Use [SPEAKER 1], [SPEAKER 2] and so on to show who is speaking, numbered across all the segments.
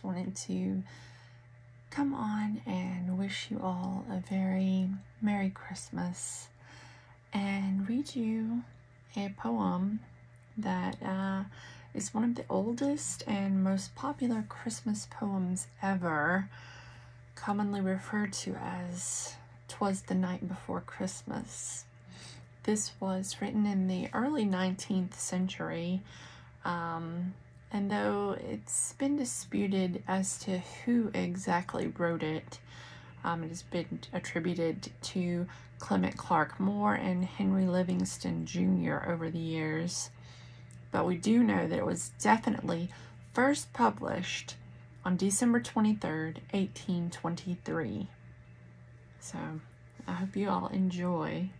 [SPEAKER 1] wanted to come on and wish you all a very Merry Christmas and read you a poem that is one of the oldest and most popular Christmas poems ever, commonly referred to as "Twas the Night Before Christmas." This was written in the early 19th century, and though it's been disputed as to who exactly wrote it, it has been attributed to Clement Clark Moore and Henry Livingston Jr. over the years. But we do know that it was definitely first published on December 23rd, 1823. So I hope you all enjoy.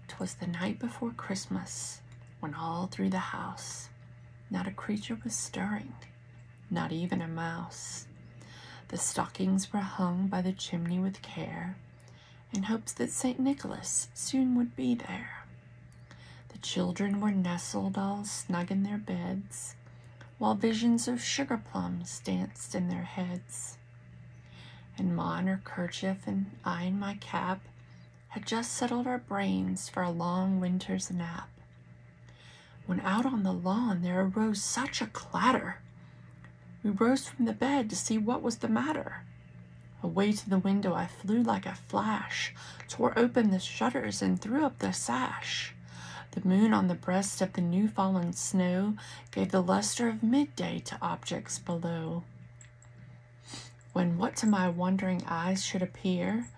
[SPEAKER 1] 'Twas the night before Christmas, when all through the house not a creature was stirring, not even a mouse. The stockings were hung by the chimney with care, in hopes that St. Nicholas soon would be there. The children were nestled all snug in their beds, while visions of sugar plums danced in their heads. And Ma in her kerchief and I in my cap had just settled our brains for a long winter's nap, when out on the lawn there arose such a clatter. We rose from the bed to see what was the matter. Away to the window I flew like a flash, tore open the shutters and threw up the sash. The moon on the breast of the new-fallen snow gave the luster of midday to objects below. When what to my wondering eyes should appear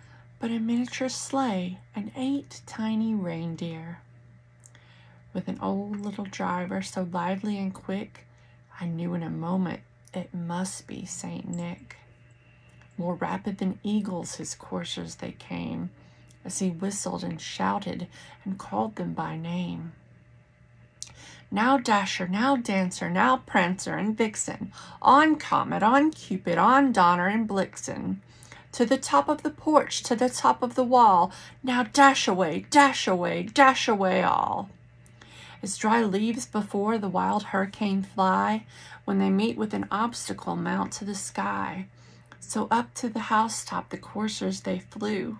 [SPEAKER 1] but a miniature sleigh and 8 tiny reindeer. With an old little driver so lively and quick, I knew in a moment it must be Saint Nick. More rapid than eagles his coursers they came, as he whistled and shouted and called them by name. Now Dasher, now Dancer, now Prancer and Vixen, on Comet, on Cupid, on Donner and Blitzen, to the top of the porch, to the top of the wall, now dash away, dash away, dash away all. As dry leaves before the wild hurricane fly, when they meet with an obstacle mount to the sky, so up to the housetop the coursers they flew,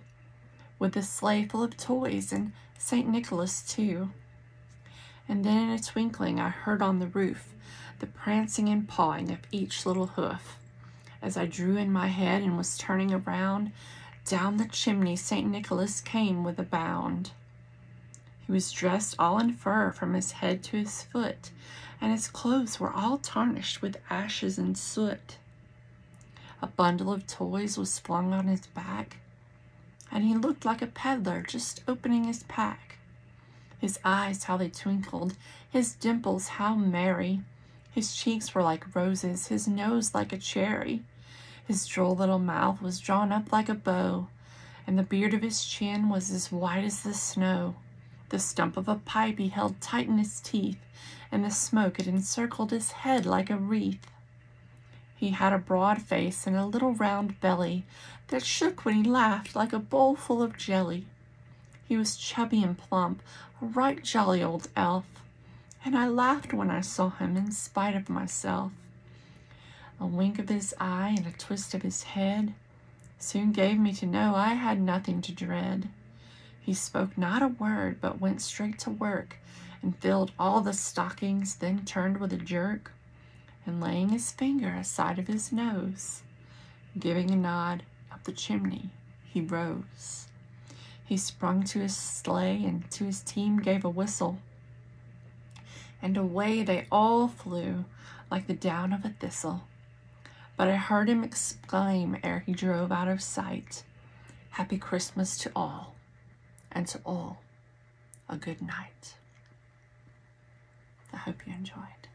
[SPEAKER 1] with a sleigh full of toys and St. Nicholas too. And then in a twinkling I heard on the roof the prancing and pawing of each little hoof. As I drew in my head and was turning around, down the chimney St. Nicholas came with a bound. He was dressed all in fur from his head to his foot, and his clothes were all tarnished with ashes and soot. A bundle of toys was flung on his back, and he looked like a peddler just opening his pack. His eyes, how they twinkled, his dimples, how merry. His cheeks were like roses, his nose like a cherry. His droll little mouth was drawn up like a bow, and the beard of his chin was as white as the snow. The stump of a pipe he held tight in his teeth, and the smoke had encircled his head like a wreath. He had a broad face and a little round belly that shook when he laughed like a bowl full of jelly. He was chubby and plump, a right jolly old elf, and I laughed when I saw him in spite of myself. A wink of his eye and a twist of his head soon gave me to know I had nothing to dread. He spoke not a word, but went straight to work and filled all the stockings, then turned with a jerk, and laying his finger aside of his nose, giving a nod up the chimney, he rose. He sprung to his sleigh and to his team gave a whistle, and away they all flew like the down of a thistle. But I heard him exclaim ere he drove out of sight, "Happy Christmas to all, and to all a good night." I hope you enjoyed.